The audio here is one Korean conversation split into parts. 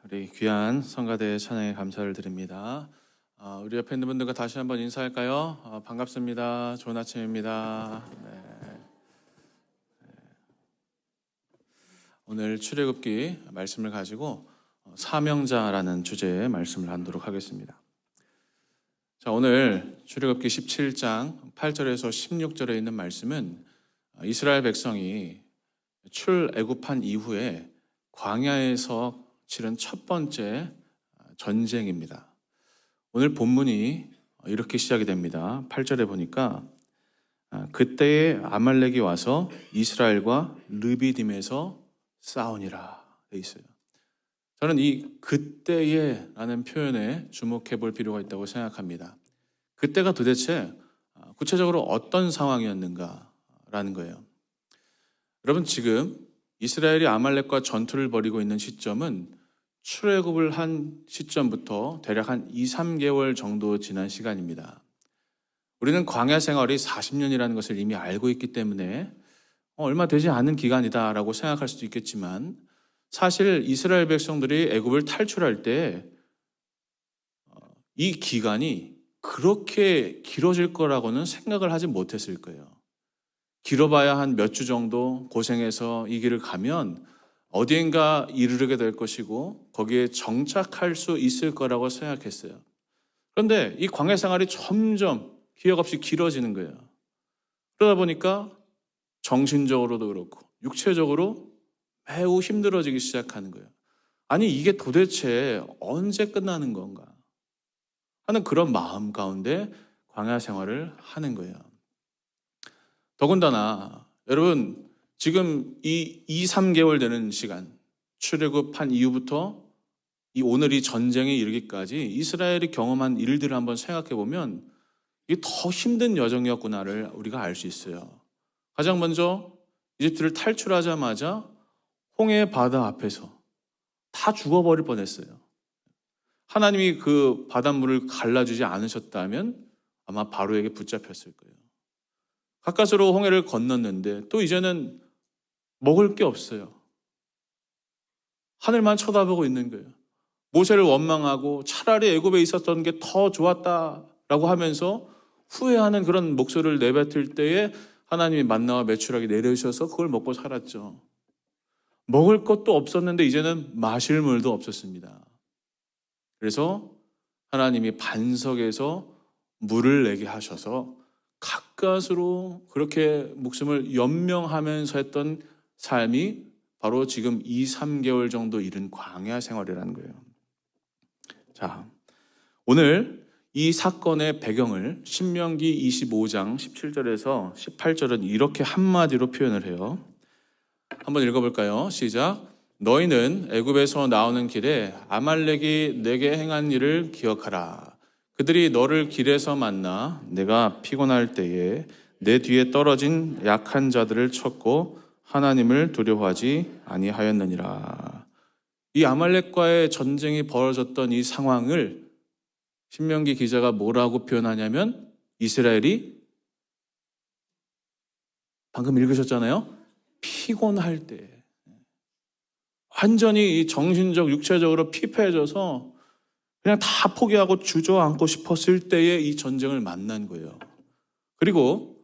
우리 귀한 성가대 찬양에 감사를 드립니다. 우리 옆에 있는 분들과 다시 한번 인사할까요? 반갑습니다. 좋은 아침입니다. 네. 오늘 출애굽기 말씀을 가지고 사명자라는 주제의 말씀을 하도록 하겠습니다. 자, 오늘 출애굽기 17장 8절에서 16절에 있는 말씀은 이스라엘 백성이 출애굽한 이후에 광야에서 치른 첫 번째 전쟁입니다. 오늘 본문이 이렇게 시작이 됩니다. 8절에 보니까 그때에 아말렉이 와서 이스라엘과 르비딤에서 싸우니라 돼 있어요. 저는 이 그때에 라는 표현에 주목해 볼 필요가 있다고 생각합니다. 그때가 도대체 구체적으로 어떤 상황이었는가라는 거예요. 여러분, 지금 이스라엘이 아말렉과 전투를 벌이고 있는 시점은 출애굽을 한 시점부터 대략 한 2, 3개월 정도 지난 시간입니다. 우리는 광야 생활이 40년이라는 것을 이미 알고 있기 때문에 얼마 되지 않은 기간이다라고 생각할 수도 있겠지만, 사실 이스라엘 백성들이 애굽을 탈출할 때 이 기간이 그렇게 길어질 거라고는 생각을 하지 못했을 거예요. 길어봐야 한 몇 주 정도 고생해서 이 길을 가면 어디엔가 이르게 될 것이고 거기에 정착할 수 있을 거라고 생각했어요. 그런데 이 광야 생활이 점점 기약 없이 길어지는 거예요. 그러다 보니까 정신적으로도 그렇고 육체적으로 매우 힘들어지기 시작하는 거예요. 아니, 이게 도대체 언제 끝나는 건가 하는 그런 마음 가운데 광야 생활을 하는 거예요. 더군다나 여러분, 지금 이 2, 3개월 되는 시간, 출애굽한 이후부터 이 오늘이 전쟁에 이르기까지 이스라엘이 경험한 일들을 한번 생각해 보면 이게 더 힘든 여정이었구나를 우리가 알 수 있어요. 가장 먼저 이집트를 탈출하자마자 홍해 바다 앞에서 다 죽어버릴 뻔했어요. 하나님이 그 바닷물을 갈라주지 않으셨다면 아마 바로에게 붙잡혔을 거예요. 가까스로 홍해를 건넜는데 또 이제는 먹을 게 없어요. 하늘만 쳐다보고 있는 거예요. 모세를 원망하고 차라리 애굽에 있었던 게 더 좋았다라고 하면서 후회하는 그런 목소리를 내뱉을 때에 하나님이 만나와 메추라기 내려주셔서 그걸 먹고 살았죠. 먹을 것도 없었는데 이제는 마실 물도 없었습니다. 그래서 하나님이 반석에서 물을 내게 하셔서 가까스로 그렇게 목숨을 연명하면서 했던 삶이 바로 지금 2, 3개월 정도 이른 광야 생활이라는 거예요. 자, 오늘 이 사건의 배경을 신명기 25장 17절에서 18절은 이렇게 한마디로 표현을 해요. 한번 읽어볼까요? 시작. 너희는 애굽에서 나오는 길에 아말렉이 내게 행한 일을 기억하라. 그들이 너를 길에서 만나 내가 피곤할 때에 내 뒤에 떨어진 약한 자들을 쳤고 하나님을 두려워하지 아니하였느니라. 이 아말렉과의 전쟁이 벌어졌던 이 상황을 신명기 기자가 뭐라고 표현하냐면, 이스라엘이 방금 읽으셨잖아요. 피곤할 때, 완전히 정신적, 육체적으로 피폐해져서 그냥 다 포기하고 주저앉고 싶었을 때에 이 전쟁을 만난 거예요. 그리고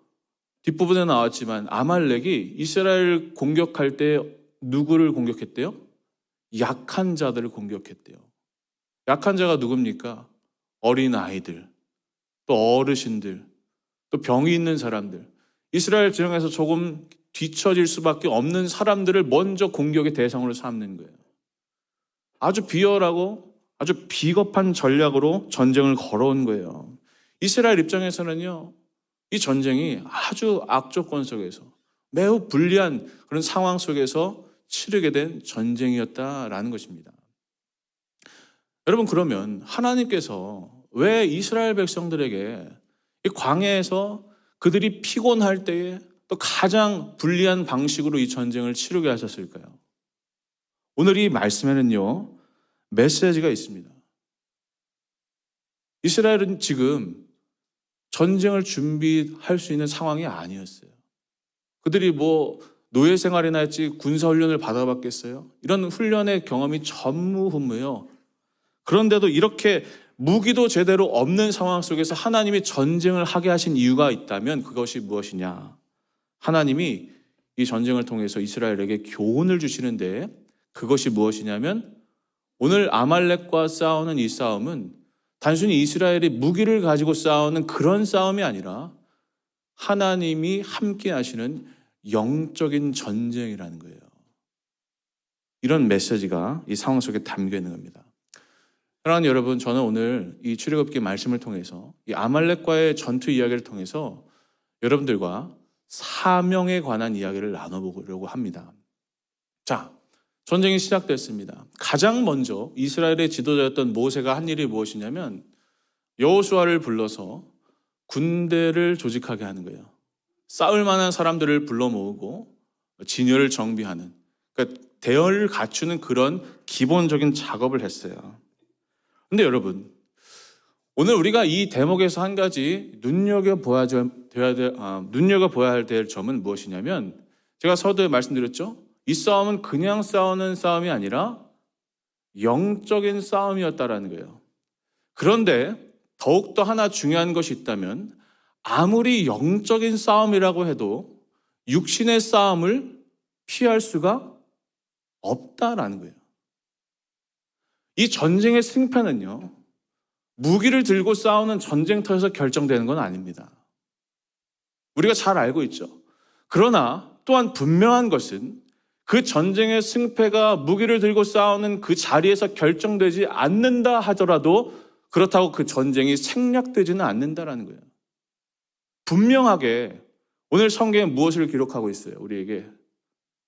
뒷부분에 나왔지만 아말렉이 이스라엘 공격할 때 누구를 공격했대요? 약한 자들을 공격했대요. 약한 자가 누굽니까? 어린 아이들, 또 어르신들, 또 병이 있는 사람들, 이스라엘 지형에서 조금 뒤처질 수밖에 없는 사람들을 먼저 공격의 대상으로 삼는 거예요. 아주 비열하고 아주 비겁한 전략으로 전쟁을 걸어온 거예요. 이스라엘 입장에서는요, 이 전쟁이 아주 악조건 속에서 매우 불리한 그런 상황 속에서 치르게 된 전쟁이었다라는 것입니다. 여러분, 그러면 하나님께서 왜 이스라엘 백성들에게 이 광야에서 그들이 피곤할 때에 또 가장 불리한 방식으로 이 전쟁을 치르게 하셨을까요? 오늘 이 말씀에는요, 메시지가 있습니다. 이스라엘은 지금 전쟁을 준비할 수 있는 상황이 아니었어요. 그들이 노예 생활이나 했지 군사 훈련을 받아봤겠어요? 이런 훈련의 경험이 전무후무해요. 그런데도 이렇게 무기도 제대로 없는 상황 속에서 하나님이 전쟁을 하게 하신 이유가 있다면 그것이 무엇이냐? 하나님이 이 전쟁을 통해서 이스라엘에게 교훈을 주시는데 그것이 무엇이냐면 오늘 아말렉과 싸우는 이 싸움은 단순히 이스라엘이 무기를 가지고 싸우는 그런 싸움이 아니라 하나님이 함께 하시는 영적인 전쟁이라는 거예요. 이런 메시지가 이 상황 속에 담겨 있는 겁니다. 사랑하는 여러분, 저는 오늘 이 출애굽기 말씀을 통해서 이 아말렉과의 전투 이야기를 통해서 여러분들과 사명에 관한 이야기를 나눠보려고 합니다. 자, 전쟁이 시작됐습니다. 가장 먼저 이스라엘의 지도자였던 모세가 한 일이 무엇이냐면 여호수아를 불러서 군대를 조직하게 하는 거예요. 싸울 만한 사람들을 불러 모으고 진열을 정비하는, 그러니까 대열을 갖추는 그런 기본적인 작업을 했어요. 근데 여러분, 오늘 우리가 이 대목에서 한 가지 눈여겨봐야 될 점은 무엇이냐면 제가 서두에 말씀드렸죠. 이 싸움은 그냥 싸우는 싸움이 아니라 영적인 싸움이었다라는 거예요. 그런데 더욱더 하나 중요한 것이 있다면 아무리 영적인 싸움이라고 해도 육신의 싸움을 피할 수가 없다라는 거예요. 이 전쟁의 승패는요, 무기를 들고 싸우는 전쟁터에서 결정되는 건 아닙니다. 우리가 잘 알고 있죠. 그러나 또한 분명한 것은 그 전쟁의 승패가 무기를 들고 싸우는 그 자리에서 결정되지 않는다 하더라도 그렇다고 그 전쟁이 생략되지는 않는다라는 거예요. 분명하게 오늘 성경에 무엇을 기록하고 있어요? 우리에게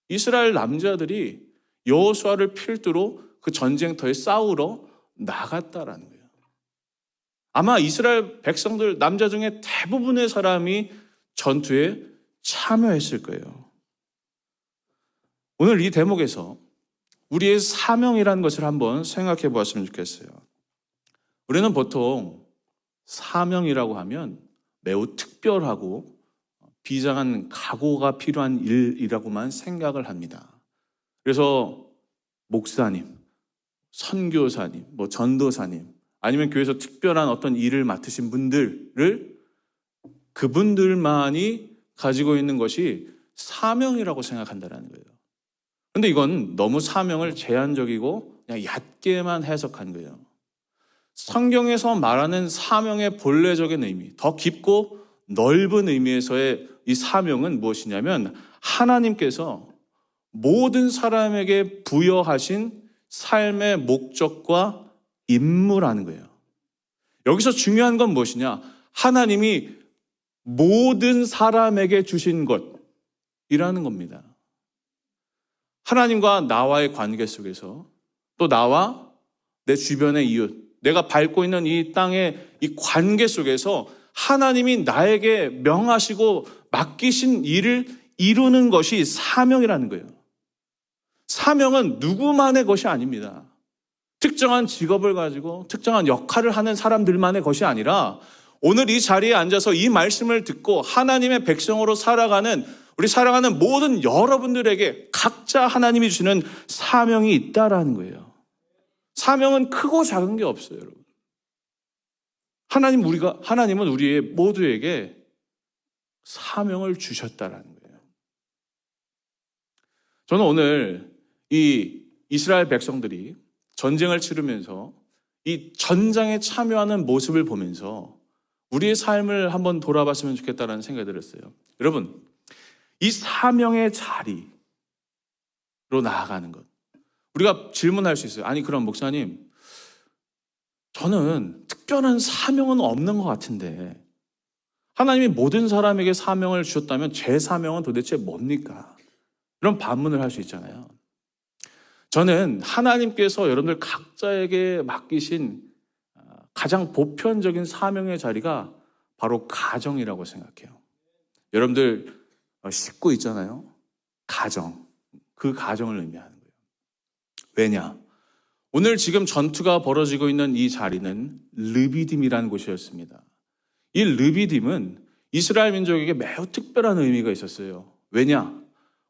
이스라엘 남자들이 여호수아를 필두로 그 전쟁터에 싸우러 나갔다라는 거예요. 아마 이스라엘 백성들 남자 중에 대부분의 사람이 전투에 참여했을 거예요. 오늘 이 대목에서 우리의 사명이라는 것을 한번 생각해 보았으면 좋겠어요. 우리는 보통 사명이라고 하면 매우 특별하고 비장한 각오가 필요한 일이라고만 생각을 합니다. 그래서 목사님, 선교사님, 전도사님, 아니면 교회에서 특별한 어떤 일을 맡으신 분들을 그분들만이 가지고 있는 것이 사명이라고 생각한다는 거예요. 그런데 이건 너무 사명을 제한적이고 그냥 얕게만 해석한 거예요. 성경에서 말하는 사명의 본래적인 의미, 더 깊고 넓은 의미에서의 이 사명은 무엇이냐면 하나님께서 모든 사람에게 부여하신 삶의 목적과 임무라는 거예요. 여기서 중요한 건 무엇이냐? 하나님이 모든 사람에게 주신 것이라는 겁니다. 하나님과 나와의 관계 속에서 또 나와 내 주변의 이웃, 내가 밟고 있는 이 땅의 이 관계 속에서 하나님이 나에게 명하시고 맡기신 일을 이루는 것이 사명이라는 거예요. 사명은 누구만의 것이 아닙니다. 특정한 직업을 가지고 특정한 역할을 하는 사람들만의 것이 아니라 오늘 이 자리에 앉아서 이 말씀을 듣고 하나님의 백성으로 살아가는 우리 사랑하는 모든 여러분들에게 각자 하나님이 주시는 사명이 있다라는 거예요. 사명은 크고 작은 게 없어요, 여러분. 하나님은 우리 모두에게 사명을 주셨다라는 거예요. 저는 오늘 이 이스라엘 백성들이 전쟁을 치르면서 이 전장에 참여하는 모습을 보면서 우리의 삶을 한번 돌아봤으면 좋겠다는 생각이 들었어요. 여러분, 이 사명의 자리로 나아가는 것. 우리가 질문할 수 있어요. 아니, 그럼 목사님, 저는 특별한 사명은 없는 것 같은데 하나님이 모든 사람에게 사명을 주셨다면 제 사명은 도대체 뭡니까? 이런 반문을 할 수 있잖아요. 저는 하나님께서 여러분들 각자에게 맡기신 가장 보편적인 사명의 자리가 바로 가정이라고 생각해요. 여러분들 식구 있잖아요. 가정. 그 가정을 의미하는 거예요. 왜냐? 오늘 지금 전투가 벌어지고 있는 이 자리는 르비딤이라는 곳이었습니다. 이 르비딤은 이스라엘 민족에게 매우 특별한 의미가 있었어요. 왜냐?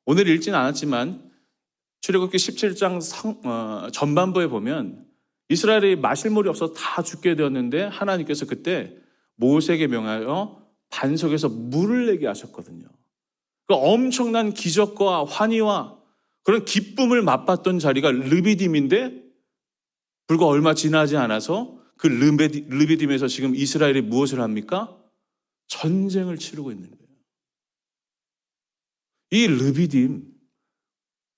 오늘 읽진 않았지만 출애굽기 17장 전반부에 보면 이스라엘이 마실 물이 없어서 다 죽게 되었는데 하나님께서 그때 모세에게 명하여 반석에서 물을 내게 하셨거든요. 그 엄청난 기적과 환희와 그런 기쁨을 맛봤던 자리가 르비딤인데 불과 얼마 지나지 않아서 그 르비딤에서 지금 이스라엘이 무엇을 합니까? 전쟁을 치르고 있는 거예요. 이 르비딤,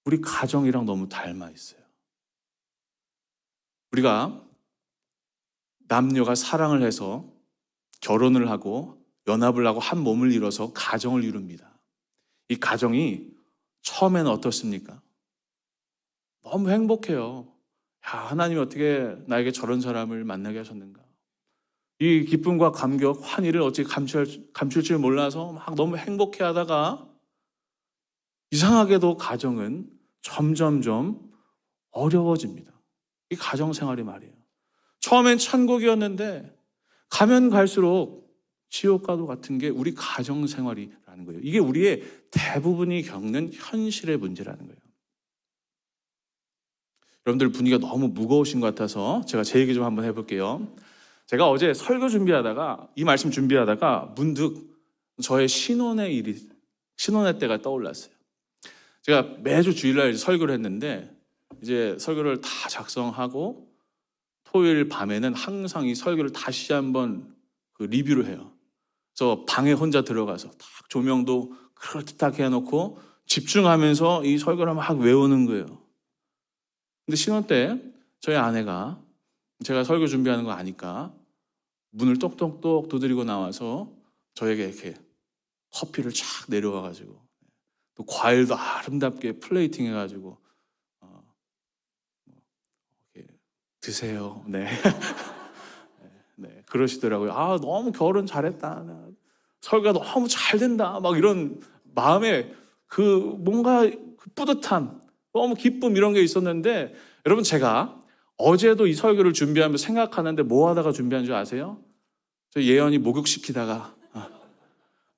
우리 가정이랑 너무 닮아 있어요. 우리가 남녀가 사랑을 해서 결혼을 하고 연합을 하고 한 몸을 이뤄서 가정을 이룹니다. 이 가정이 처음에는 어떻습니까? 너무 행복해요. 야, 하나님이 어떻게 나에게 저런 사람을 만나게 하셨는가? 이 기쁨과 감격, 환희를 어찌 감출 줄 몰라서 막 너무 행복해 하다가 이상하게도 가정은 점점점 어려워집니다. 이 가정생활이 말이에요. 처음엔 천국이었는데 가면 갈수록 지옥과도 같은 게 우리 가정생활이라는 거예요. 이게 우리의 대부분이 겪는 현실의 문제라는 거예요. 여러분들 분위기가 너무 무거우신 것 같아서 제가 제 얘기 좀 한번 해볼게요. 제가 어제 설교 준비하다가 이 말씀 준비하다가 문득 저의 신혼의 때가 떠올랐어요. 제가 매주 주일날 설교를 했는데 이제 설교를 다 작성하고 토요일 밤에는 항상 이 설교를 다시 한번 리뷰를 해요. 그래서 방에 혼자 들어가서 딱 조명도 그럴듯하게 해놓고 집중하면서 이 설교를 막 외우는 거예요. 근데 신혼 때 저희 아내가 제가 설교 준비하는 거 아니까 문을 똑똑똑 두드리고 나와서 저에게 이렇게 커피를 쫙 내려와가지고 또 과일도 아름답게 플레이팅 해가지고 이렇게 드세요. 네. 네, 그러시더라고요. 아, 너무 결혼 잘했다. 설교가 너무 잘 된다. 막 이런 마음에 뭔가 뿌듯함, 너무 기쁨 이런 게 있었는데 여러분 제가 어제도 이 설교를 준비하면서 생각하는데 뭐 하다가 준비한 줄 아세요? 저 예언이 목욕시키다가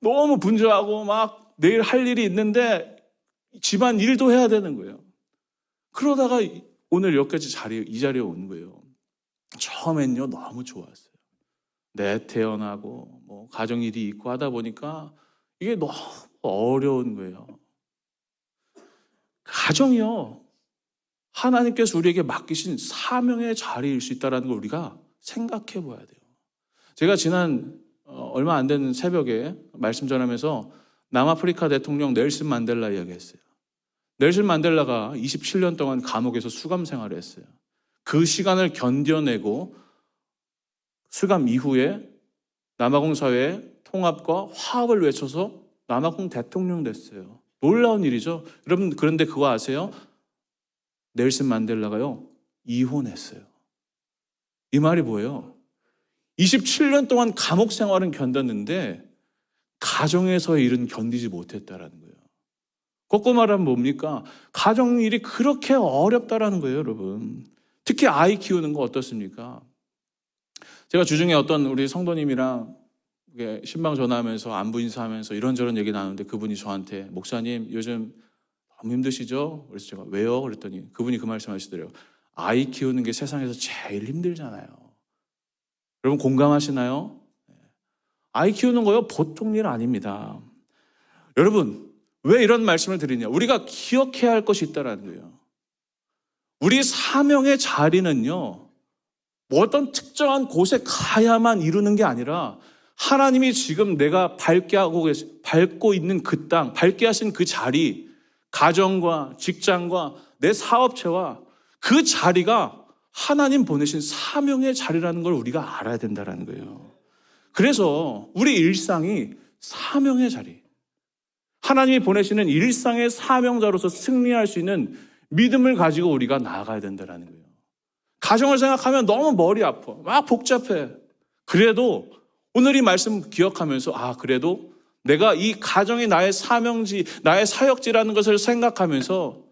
너무 분주하고 막 내일 할 일이 있는데 집안 일도 해야 되는 거예요. 그러다가 오늘 여기까지 이 자리에 온 거예요. 처음엔요 너무 좋았어요. 태어나고 뭐 가정일이 있고 하다 보니까 이게 너무 어려운 거예요. 가정이요 하나님께서 우리에게 맡기신 사명의 자리일 수 있다는 걸 우리가 생각해 봐야 돼요. 제가 지난 얼마 안 되는 새벽에 말씀 전하면서 남아프리카 대통령 넬슨 만델라 이야기했어요. 넬슨 만델라가 27년 동안 감옥에서 수감 생활을 했어요. 그 시간을 견뎌내고 수감 이후에 남아공 사회의 통합과 화합을 외쳐서 남아공 대통령 됐어요. 놀라운 일이죠. 여러분 그런데 그거 아세요? 넬슨 만델라가요 이혼했어요. 이 말이 뭐예요? 27년 동안 감옥 생활은 견뎠는데 가정에서의 일은 견디지 못했다라는 거예요. 거꾸로 말하면 뭡니까? 가정 일이 그렇게 어렵다라는 거예요, 여러분. 특히 아이 키우는 거 어떻습니까? 제가 주중에 어떤 우리 성도님이랑 신방 전화하면서 안부 인사하면서 이런저런 얘기 나누는데 그분이 저한테 목사님 요즘 너무 힘드시죠? 그래서 제가 왜요? 그랬더니 그분이 그 말씀 하시더래요. 아이 키우는 게 세상에서 제일 힘들잖아요. 여러분 공감하시나요? 아이 키우는 거요 보통 일 아닙니다. 여러분 왜 이런 말씀을 드리냐? 우리가 기억해야 할 것이 있다는 거예요. 우리 사명의 자리는요 뭐 어떤 특정한 곳에 가야만 이루는 게 아니라 하나님이 지금 내가 밟고 있는 그 땅, 밟게 하신 그 자리, 가정과 직장과 내 사업체와 그 자리가 하나님 보내신 사명의 자리라는 걸 우리가 알아야 된다는 거예요. 그래서 우리 일상이 사명의 자리, 하나님이 보내시는 일상의 사명자로서 승리할 수 있는 믿음을 가지고 우리가 나아가야 된다는 거예요. 가정을 생각하면 너무 머리 아파. 막 복잡해. 그래도 오늘 이 말씀 기억하면서 그래도 내가 이 가정이 나의 사명지, 나의 사역지라는 것을 생각하면서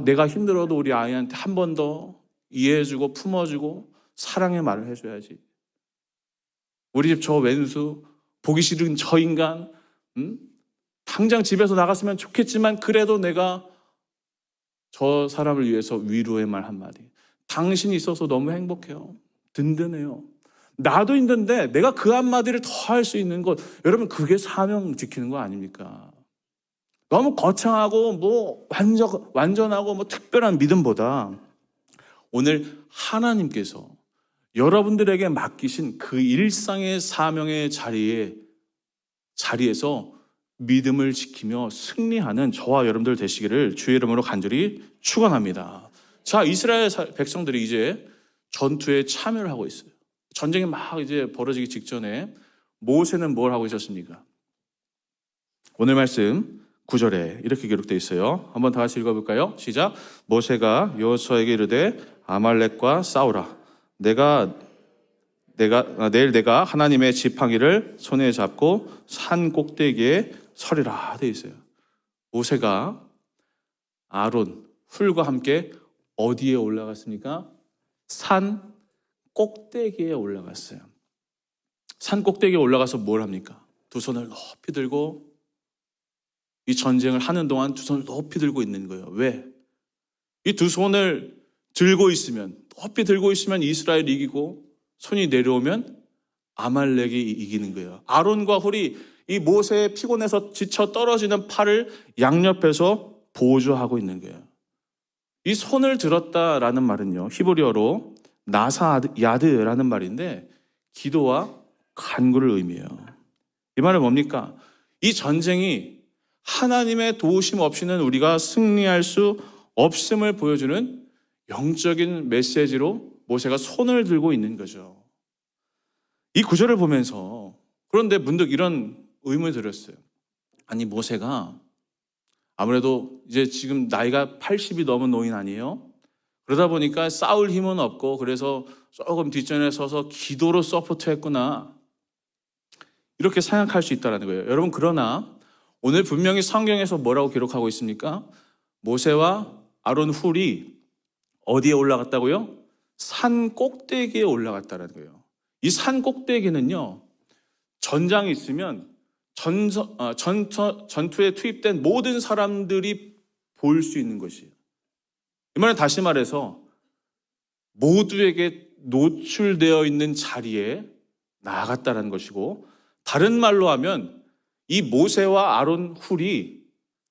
내가 힘들어도 우리 아이한테 한 번 더 이해해주고 품어주고 사랑의 말을 해줘야지. 우리 집 저 왼수, 보기 싫은 저 인간, 당장 집에서 나갔으면 좋겠지만 그래도 내가 저 사람을 위해서 위로의 말 한마디. 당신이 있어서 너무 행복해요. 든든해요. 나도 힘든데 내가 그 한마디를 더 할 수 있는 것, 여러분 그게 사명 지키는 거 아닙니까? 너무 거창하고 뭐 완전하고 뭐 특별한 믿음보다 오늘 하나님께서 여러분들에게 맡기신 그 일상의 사명의 자리에서 믿음을 지키며 승리하는 저와 여러분들 되시기를 주의 이름으로 간절히 축원합니다. 자, 이스라엘 백성들이 이제 전투에 참여를 하고 있어요. 전쟁이 막 이제 벌어지기 직전에 모세는 뭘 하고 있었습니까? 오늘 말씀 9절에 이렇게 기록되어 있어요. 한번 다 같이 읽어볼까요? 시작. 모세가 여호수아에게 이르되 아말렉과 싸우라. 내일 내가 하나님의 지팡이를 손에 잡고 산 꼭대기에 서리라 되어 있어요. 모세가 아론, 훌과 함께 어디에 올라갔습니까? 산 꼭대기에 올라갔어요. 산 꼭대기에 올라가서 뭘 합니까? 두 손을 높이 들고 이 전쟁을 하는 동안 두 손을 높이 들고 있는 거예요. 왜? 이 두 손을 높이 들고 있으면 이스라엘이 이기고 손이 내려오면 아말렉이 이기는 거예요. 아론과 훌이 이 모세의 피곤해서 지쳐 떨어지는 팔을 양옆에서 보조하고 있는 거예요. 이 손을 들었다라는 말은요, 히브리어로 나사야드라는 말인데 기도와 간구를 의미해요. 이 말은 뭡니까? 이 전쟁이 하나님의 도우심 없이는 우리가 승리할 수 없음을 보여주는 영적인 메시지로 모세가 손을 들고 있는 거죠. 이 구절을 보면서 그런데 문득 이런 의문을 들었어요. 아니, 모세가 아무래도 이제 지금 나이가 80이 넘은 노인 아니에요? 그러다 보니까 싸울 힘은 없고 그래서 조금 뒷전에 서서 기도로 서포트했구나, 이렇게 생각할 수 있다는 거예요. 여러분, 그러나 오늘 분명히 성경에서 뭐라고 기록하고 있습니까? 모세와 아론 훌이 어디에 올라갔다고요? 산 꼭대기에 올라갔다는 거예요. 이 산 꼭대기는요, 전장이 있으면 전투에 투입된 모든 사람들이 볼 수 있는 것이에요. 이 말은 다시 말해서 모두에게 노출되어 있는 자리에 나아갔다는 것이고, 다른 말로 하면 이 모세와 아론 훌이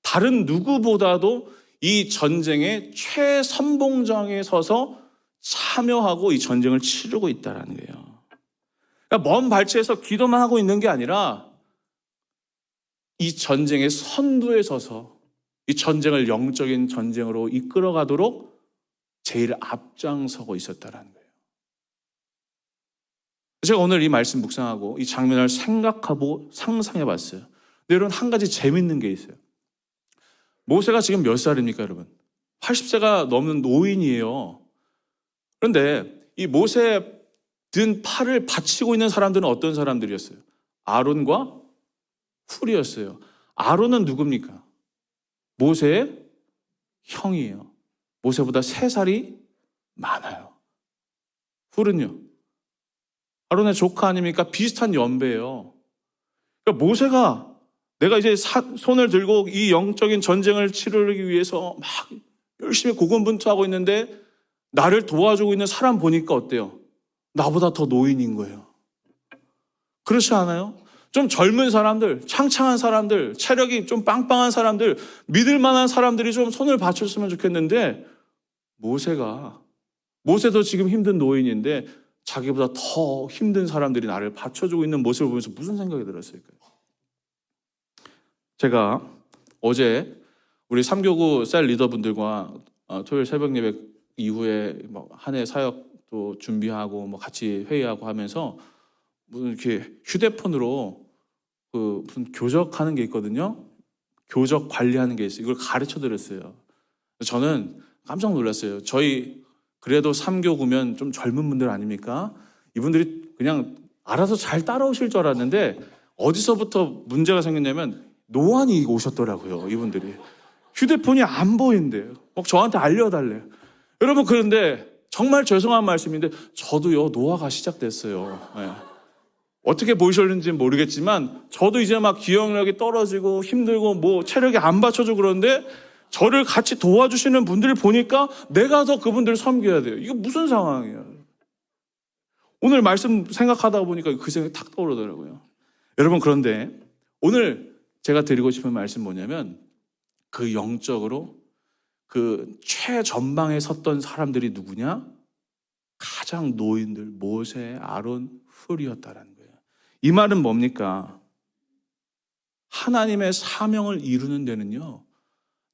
다른 누구보다도 이 전쟁의 최선봉장에 서서 참여하고 이 전쟁을 치르고 있다는 거예요. 그러니까 먼 발치에서 기도만 하고 있는 게 아니라 이 전쟁의 선두에 서서 이 전쟁을 영적인 전쟁으로 이끌어가도록 제일 앞장서고 있었다는 거예요. 제가 오늘 이 말씀 묵상하고 이 장면을 생각하고 상상해 봤어요. 근데 여러분, 한 가지 재밌는 게 있어요. 모세가 지금 몇 살입니까, 여러분? 80세가 넘는 노인이에요. 그런데 이 모세의 든 팔을 받치고 있는 사람들은 어떤 사람들이었어요? 아론과 훌이었어요. 아론은 누굽니까? 모세의 형이에요. 모세보다 3살이 많아요. 훌은요? 아론의 조카 아닙니까? 비슷한 연배예요. 그러니까 모세가 내가 이제 손을 들고 이 영적인 전쟁을 치르기 위해서 막 열심히 고군분투하고 있는데 나를 도와주고 있는 사람 보니까 어때요? 나보다 더 노인인 거예요. 그렇지 않아요? 좀 젊은 사람들, 창창한 사람들, 체력이 좀 빵빵한 사람들, 믿을 만한 사람들이 좀 손을 받쳤으면 좋겠는데, 모세도 지금 힘든 노인인데 자기보다 더 힘든 사람들이 나를 받쳐주고 있는 모습을 보면서 무슨 생각이 들었을까요? 제가 어제 우리 3교구 셀 리더분들과 토요일 새벽 예배 이후에 한 해 사역도 준비하고 같이 회의하고 하면서 무슨 이렇게 휴대폰으로 무슨 교적하는 게 있거든요. 교적 관리하는 게 있어요. 이걸 가르쳐 드렸어요. 저는 깜짝 놀랐어요. 저희 그래도 3교구면 좀 젊은 분들 아닙니까? 이분들이 그냥 알아서 잘 따라오실 줄 알았는데 어디서부터 문제가 생겼냐면 노안이 오셨더라고요. 이분들이 휴대폰이 안 보인대요. 저한테 알려달래요. 여러분, 그런데 정말 죄송한 말씀인데 저도요, 노화가 시작됐어요. 네. 어떻게 보이셨는지 모르겠지만 저도 이제 막 기억력이 떨어지고 힘들고 뭐 체력이 안 받쳐주고 그러는데 저를 같이 도와주시는 분들을 보니까 내가 더 그분들을 섬겨야 돼요. 이거 무슨 상황이에요? 오늘 말씀 생각하다 보니까 그 생각이 탁 떠오르더라고요. 여러분, 그런데 오늘 제가 드리고 싶은 말씀 뭐냐면 그 영적으로 그 최전방에 섰던 사람들이 누구냐? 가장 노인들, 모세, 아론, 훌이었다라는 거예요. 이 말은 뭡니까? 하나님의 사명을 이루는 데는요,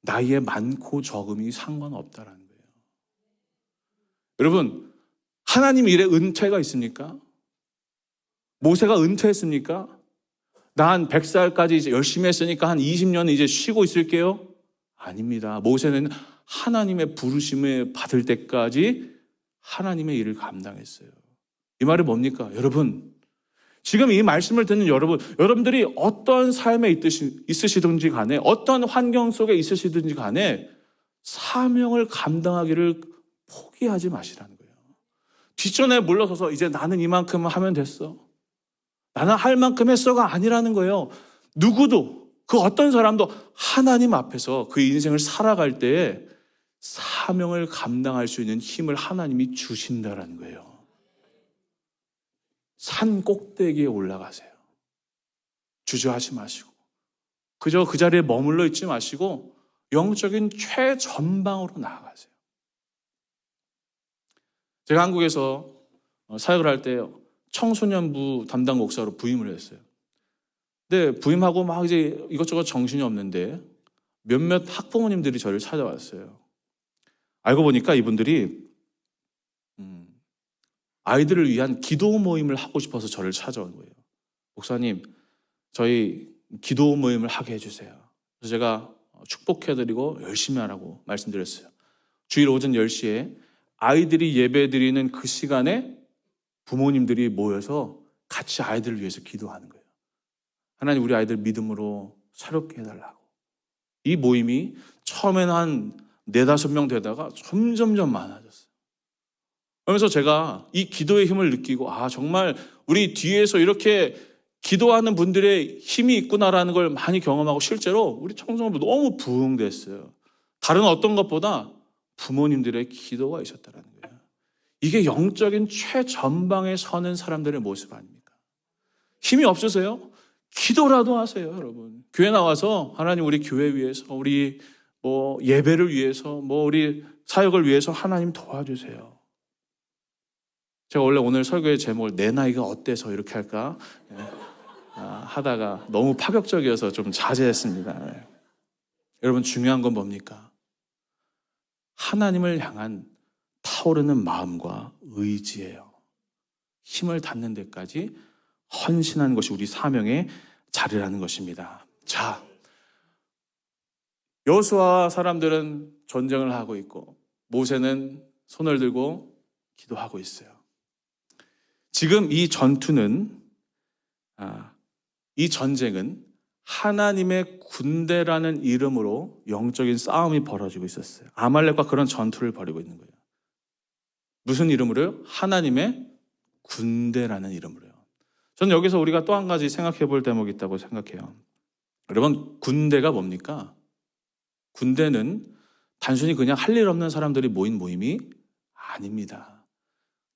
나이의 많고 적음이 상관없다라는 거예요. 여러분, 하나님 일에 은퇴가 있습니까? 모세가 은퇴했습니까? 나 한 100살까지 이제 열심히 했으니까 한 20년은 이제 쉬고 있을게요? 아닙니다. 모세는 하나님의 부르심을 받을 때까지 하나님의 일을 감당했어요. 이 말이 뭡니까? 여러분, 지금 이 말씀을 듣는 여러분들이 어떤 삶에 있으시든지 간에, 어떤 환경 속에 있으시든지 간에 사명을 감당하기를 포기하지 마시라는 거예요. 뒷전에 물러서서 이제 나는 이만큼 하면 됐어, 나는 할 만큼 했어가 아니라는 거예요. 누구도, 그 어떤 사람도 하나님 앞에서 그 인생을 살아갈 때에 사명을 감당할 수 있는 힘을 하나님이 주신다라는 거예요. 산 꼭대기에 올라가세요. 주저하지 마시고 그저 그 자리에 머물러 있지 마시고 영적인 최전방으로 나아가세요. 제가 한국에서 사역을 할 때 청소년부 담당 목사로 부임을 했어요. 근데 부임하고 막 이제 이것저것 정신이 없는데 몇몇 학부모님들이 저를 찾아왔어요. 알고 보니까 이분들이 아이들을 위한 기도 모임을 하고 싶어서 저를 찾아온 거예요. 목사님, 저희 기도 모임을 하게 해주세요. 그래서 제가 축복해드리고 열심히 하라고 말씀드렸어요. 주일 오전 10시에 아이들이 예배 드리는 그 시간에 부모님들이 모여서 같이 아이들을 위해서 기도하는 거예요. 하나님, 우리 아이들 믿음으로 새롭게 해달라고. 이 모임이 처음에는 한 4-5명 되다가 점점점 많아졌어요. 그러면서 제가 이 기도의 힘을 느끼고, 정말 우리 뒤에서 이렇게 기도하는 분들의 힘이 있구나라는 걸 많이 경험하고 실제로 우리 청소년부 너무 부흥됐어요. 다른 어떤 것보다 부모님들의 기도가 있었다는 거예요. 이게 영적인 최전방에 서는 사람들의 모습 아닙니까? 힘이 없으세요? 기도라도 하세요, 여러분. 교회 나와서 하나님, 우리 교회 위해서, 우리 예배를 위해서, 우리 사역을 위해서 하나님 도와주세요. 제가 원래 오늘 설교의 제목을 내 나이가 어때서 이렇게 할까 하다가 너무 파격적이어서 좀 자제했습니다. 여러분, 중요한 건 뭡니까? 하나님을 향한 타오르는 마음과 의지예요. 힘을 닿는 데까지 헌신하는 것이 우리 사명의 자리라는 것입니다. 자, 여호수아 사람들은 전쟁을 하고 있고 모세는 손을 들고 기도하고 있어요. 지금 이 전투는, 이 전쟁은 하나님의 군대라는 이름으로 영적인 싸움이 벌어지고 있었어요. 아말렉과 그런 전투를 벌이고 있는 거예요. 무슨 이름으로요? 하나님의 군대라는 이름으로요. 저는 여기서 우리가 또 한 가지 생각해 볼 대목이 있다고 생각해요. 여러분, 군대가 뭡니까? 군대는 단순히 그냥 할 일 없는 사람들이 모인 모임이 아닙니다.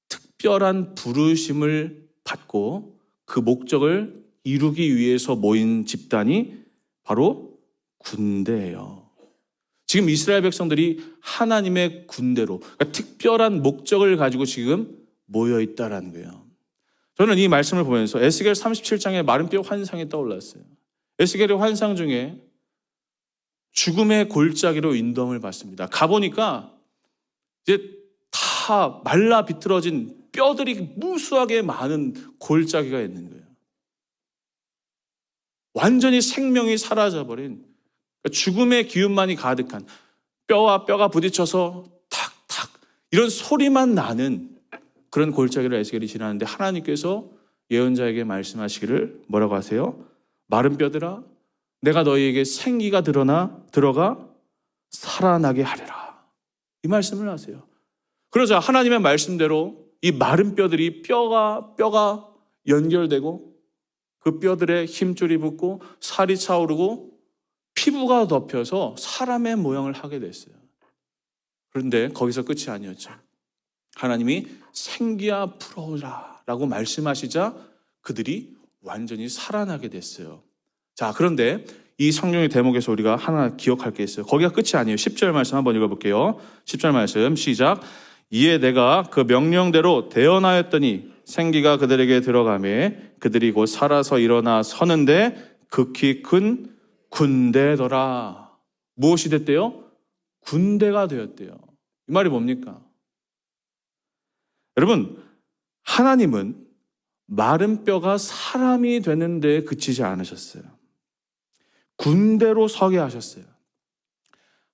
특별한 부르심을 받고 그 목적을 이루기 위해서 모인 집단이 바로 군대예요. 지금 이스라엘 백성들이 하나님의 군대로, 그러니까 특별한 목적을 가지고 지금 모여 있다라는 거예요. 저는 이 말씀을 보면서 에스겔 37장의 마른뼈 환상이 떠올랐어요. 에스겔의 환상 중에 죽음의 골짜기로 인도함을 받습니다. 가보니까 이제 다 말라 비틀어진 뼈들이 무수하게 많은 골짜기가 있는 거예요. 완전히 생명이 사라져버린, 죽음의 기운만이 가득한, 뼈와 뼈가 부딪혀서 탁탁 이런 소리만 나는 그런 골짜기를 에스겔이 지나는데 하나님께서 예언자에게 말씀하시기를 뭐라고 하세요? 마른 뼈들아, 내가 너희에게 생기가 들어가 살아나게 하리라. 이 말씀을 하세요. 그러자 하나님의 말씀대로 이 마른 뼈들이 뼈가 연결되고 그 뼈들에 힘줄이 붙고 살이 차오르고 피부가 덮여서 사람의 모양을 하게 됐어요. 그런데 거기서 끝이 아니었죠. 하나님이 생기야 불어오라 라고 말씀하시자 그들이 완전히 살아나게 됐어요. 자, 그런데 이 성경의 대목에서 우리가 하나 기억할 게 있어요. 거기가 끝이 아니에요. 10절 말씀 한번 읽어볼게요. 10절 말씀 시작. 이에 내가 그 명령대로 대언하였더니 생기가 그들에게 들어가매 그들이 곧 살아서 일어나 서는데 극히 큰 군대더라. 무엇이 됐대요? 군대가 되었대요. 이 말이 뭡니까? 여러분, 하나님은 마른 뼈가 사람이 되는데 그치지 않으셨어요. 군대로 서게 하셨어요.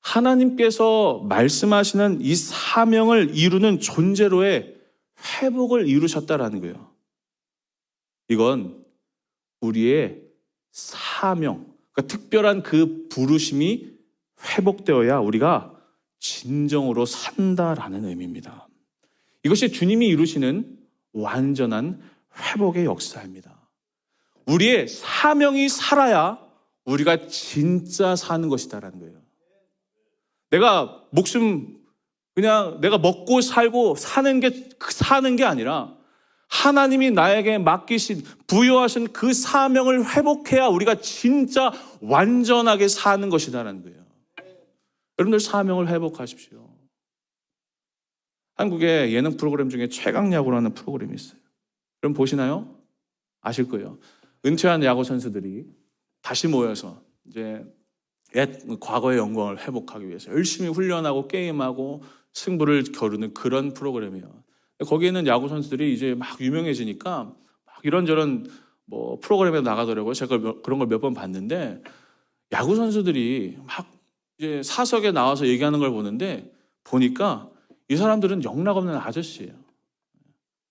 하나님께서 말씀하시는 이 사명을 이루는 존재로의 회복을 이루셨다라는 거예요. 이건 우리의 사명, 그러니까 특별한 그 부르심이 회복되어야 우리가 진정으로 산다라는 의미입니다. 이것이 주님이 이루시는 완전한 회복의 역사입니다. 우리의 사명이 살아야 우리가 진짜 사는 것이다라는 거예요. 내가 목숨 그냥 내가 먹고 살고 사는 게 아니라 하나님이 나에게 맡기신 부여하신 그 사명을 회복해야 우리가 진짜 완전하게 사는 것이다라는 거예요. 여러분들 사명을 회복하십시오. 한국의 예능 프로그램 중에 최강야구라는 프로그램이 있어요. 여러분 보시나요? 아실 거예요. 은퇴한 야구 선수들이 다시 모여서 이제 옛 과거의 영광을 회복하기 위해서 열심히 훈련하고 게임하고 승부를 겨루는 그런 프로그램이에요. 거기에는 야구 선수들이 이제 막 유명해지니까 막 이런저런 뭐 프로그램에 나가더라고요. 제가 그런 걸 몇 번 봤는데 야구 선수들이 막 이제 사석에 나와서 얘기하는 걸 보는데 보니까 이 사람들은 영락 없는 아저씨예요.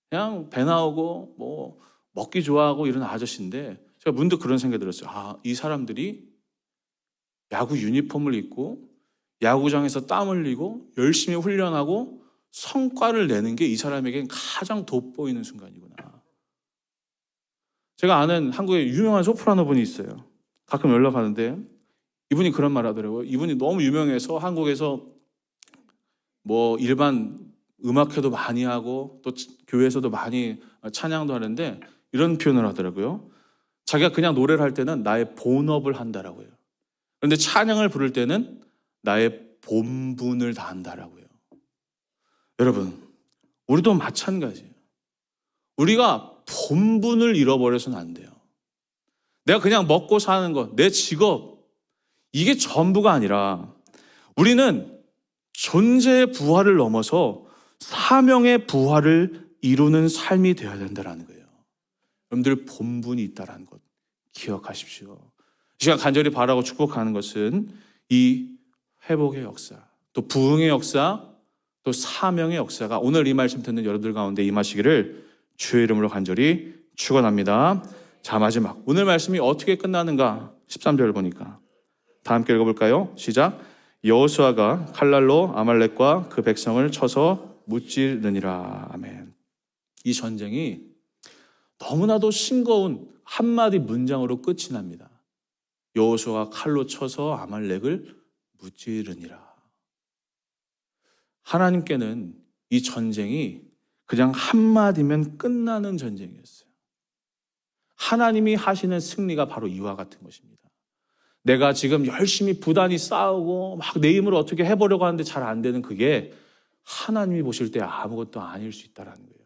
그냥 배 나오고 뭐 먹기 좋아하고 이런 아저씨인데 제가 문득 그런 생각이 들었어요. 아, 이 사람들이 야구 유니폼을 입고 야구장에서 땀 흘리고 열심히 훈련하고 성과를 내는 게 이 사람에겐 가장 돋보이는 순간이구나. 제가 아는 한국에 유명한 소프라노 분이 있어요. 가끔 연락하는데 이분이 그런 말 하더라고요. 이분이 너무 유명해서 한국에서 뭐 일반 음악회도 많이 하고 또 교회에서도 많이 찬양도 하는데 이런 표현을 하더라고요. 자기가 그냥 노래를 할 때는 나의 본업을 한다라고요. 그런데 찬양을 부를 때는 나의 본분을 다한다라고요. 여러분, 우리도 마찬가지예요. 우리가 본분을 잃어버려서는 안 돼요. 내가 그냥 먹고 사는 것, 내 직업, 이게 전부가 아니라 우리는 존재의 부활을 넘어서 사명의 부활을 이루는 삶이 되어야 된다는 거예요. 여러분들 본분이 있다는 것 기억하십시오. 이 시간 간절히 바라고 축복하는 것은 이 회복의 역사, 또 부흥의 역사, 또 사명의 역사가 오늘 이 말씀 듣는 여러분들 가운데 임하시기를 주의 이름으로 간절히 축원합니다. 자, 마지막 오늘 말씀이 어떻게 끝나는가 13절 보니까 다 함께 읽어볼까요? 시작. 여호수아가 칼날로 아말렉과 그 백성을 쳐서 무찌르니라. 아멘. 이 전쟁이 너무나도 싱거운 한마디 문장으로 끝이 납니다. 여호수아가 칼로 쳐서 아말렉을 무찌르니라. 하나님께는 이 전쟁이 그냥 한마디면 끝나는 전쟁이었어요. 하나님이 하시는 승리가 바로 이와 같은 것입니다. 내가 지금 열심히 부단히 싸우고 막 내 힘으로 어떻게 해보려고 하는데 잘 안 되는 그게 하나님이 보실 때 아무것도 아닐 수 있다는 거예요.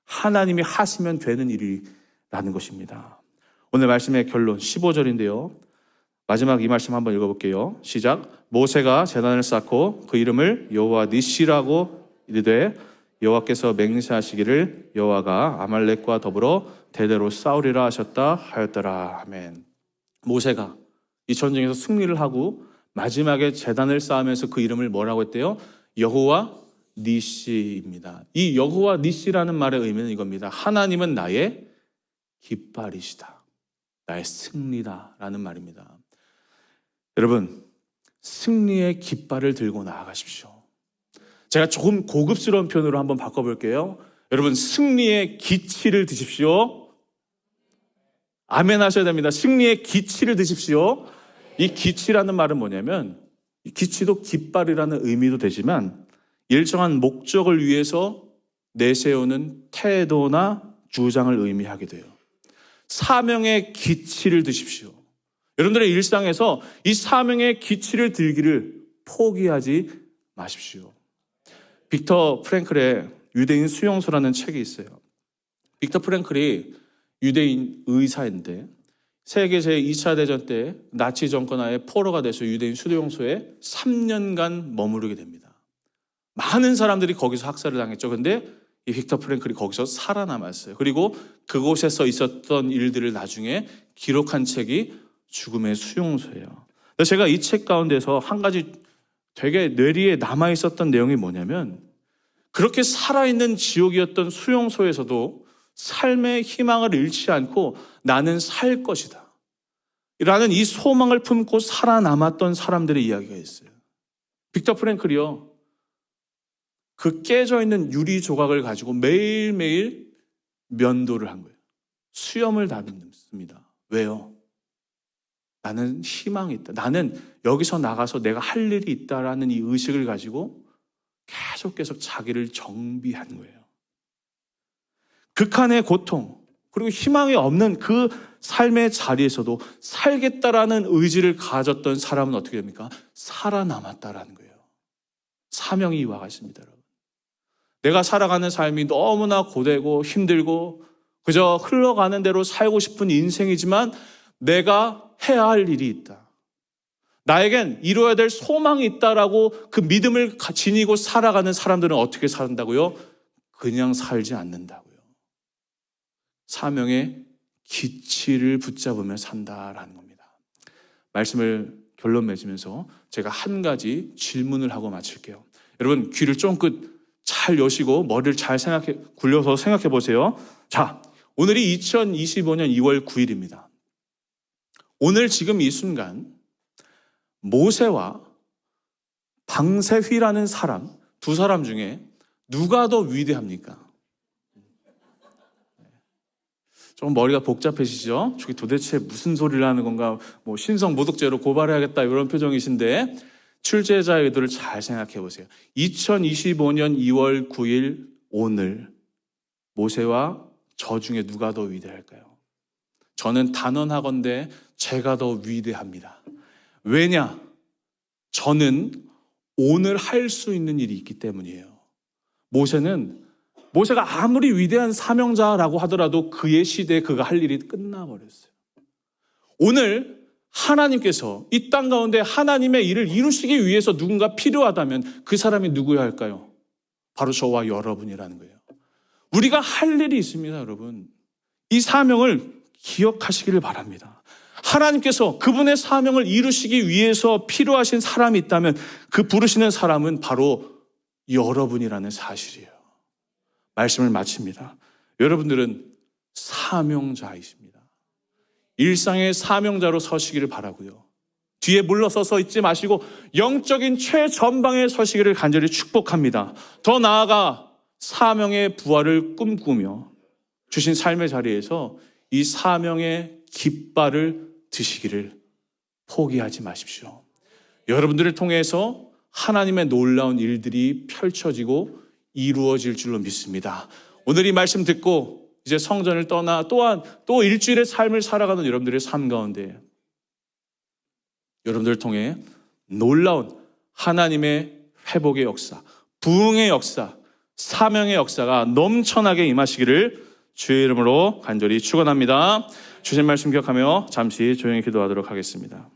하나님이 하시면 되는 일이라는 것입니다. 오늘 말씀의 결론 15절인데요. 마지막 이 말씀 한번 읽어볼게요. 시작. 모세가 제단을 쌓고 그 이름을 여호와 니시라고 이르되 여호와께서 맹세하시기를 여호와가 아말렉과 더불어 대대로 싸우리라 하셨다 하였더라. 아멘. 모세가 이 전쟁에서 승리를 하고 마지막에 제단을 쌓으면서 그 이름을 뭐라고 했대요? 여호와 니시입니다. 이 여호와 니시라는 말의 의미는 이겁니다. 하나님은 나의 깃발이시다. 나의 승리다라는 말입니다. 여러분, 승리의 깃발을 들고 나아가십시오. 제가 조금 고급스러운 표현으로 한번 바꿔볼게요. 여러분, 승리의 기치를 드십시오. 아멘 하셔야 됩니다. 승리의 기치를 드십시오. 이 기치라는 말은 뭐냐면, 이 기치도 깃발이라는 의미도 되지만 일정한 목적을 위해서 내세우는 태도나 주장을 의미하게 돼요. 사명의 기치를 드십시오. 여러분들의 일상에서 이 사명의 기치를 들기를 포기하지 마십시오. 빅터 프랭클의 유대인 수용소라는 책이 있어요. 빅터 프랭클이 유대인 의사인데 세계 제2차 대전 때 나치 정권 하에 포로가 돼서 유대인 수용소에 3년간 머무르게 됩니다. 많은 사람들이 거기서 학살을 당했죠. 근데 이 빅터 프랭클이 거기서 살아남았어요. 그리고 그곳에서 있었던 일들을 나중에 기록한 책이 죽음의 수용소예요. 제가 이 책 가운데서 한 가지 되게 뇌리에 남아있었던 내용이 뭐냐면, 그렇게 살아있는 지옥이었던 수용소에서도 삶의 희망을 잃지 않고 나는 살 것이다 라는 이 소망을 품고 살아남았던 사람들의 이야기가 있어요. 빅터 프랭클이요, 그 깨져있는 유리 조각을 가지고 매일매일 면도를 한 거예요. 수염을 다듬습니다. 왜요? 나는 희망이 있다. 나는 여기서 나가서 내가 할 일이 있다라는 이 의식을 가지고 계속 자기를 정비한 거예요. 극한의 고통, 그리고 희망이 없는 그 삶의 자리에서도 살겠다라는 의지를 가졌던 사람은 어떻게 됩니까? 살아남았다라는 거예요. 사명이 이와 같습니다, 여러분. 내가 살아가는 삶이 너무나 고되고 힘들고 그저 흘러가는 대로 살고 싶은 인생이지만 내가 해야 할 일이 있다. 나에겐 이루어야 될 소망이 있다라고 그 믿음을 지니고 살아가는 사람들은 어떻게 산다고요? 그냥 살지 않는다고요. 사명의 기치를 붙잡으며 산다라는 겁니다. 말씀을 결론 맺으면서 제가 한 가지 질문을 하고 마칠게요. 여러분, 귀를 쫑긋 잘 여시고 머리를 잘 굴려서 생각해 보세요. 자, 오늘이 2025년 2월 9일입니다. 오늘 지금 이 순간 모세와 방세휘라는 사람, 두 사람 중에 누가 더 위대합니까? 좀 머리가 복잡해지죠? 저게 도대체 무슨 소리를 하는 건가? 뭐 신성모독죄로 고발해야겠다 이런 표정이신데 출제자의 의도를 잘 생각해 보세요. 2025년 2월 9일 오늘 모세와 저 중에 누가 더 위대할까요? 저는 단언하건대 제가 더 위대합니다. 왜냐? 저는 오늘 할 수 있는 일이 있기 때문이에요. 모세가 아무리 위대한 사명자라고 하더라도 그의 시대에 그가 할 일이 끝나버렸어요. 오늘 하나님께서 이 땅 가운데 하나님의 일을 이루시기 위해서 누군가 필요하다면 그 사람이 누구여야 할까요? 바로 저와 여러분이라는 거예요. 우리가 할 일이 있습니다, 여러분. 이 사명을 기억하시기를 바랍니다. 하나님께서 그분의 사명을 이루시기 위해서 필요하신 사람이 있다면 그 부르시는 사람은 바로 여러분이라는 사실이에요. 말씀을 마칩니다. 여러분들은 사명자이십니다. 일상의 사명자로 서시기를 바라고요. 뒤에 물러서서 있지 마시고 영적인 최전방에 서시기를 간절히 축복합니다. 더 나아가 사명의 부활을 꿈꾸며 주신 삶의 자리에서 이 사명의 깃발을 드시기를 포기하지 마십시오. 여러분들을 통해서 하나님의 놀라운 일들이 펼쳐지고 이루어질 줄로 믿습니다. 오늘 이 말씀 듣고 이제 성전을 떠나 또한 또 일주일의 삶을 살아가는 여러분들의 삶 가운데 여러분들을 통해 놀라운 하나님의 회복의 역사, 부흥의 역사, 사명의 역사가 넘쳐나게 임하시기를 주의 이름으로 간절히 축원합니다. 주신 말씀 기억하며 잠시 조용히 기도하도록 하겠습니다.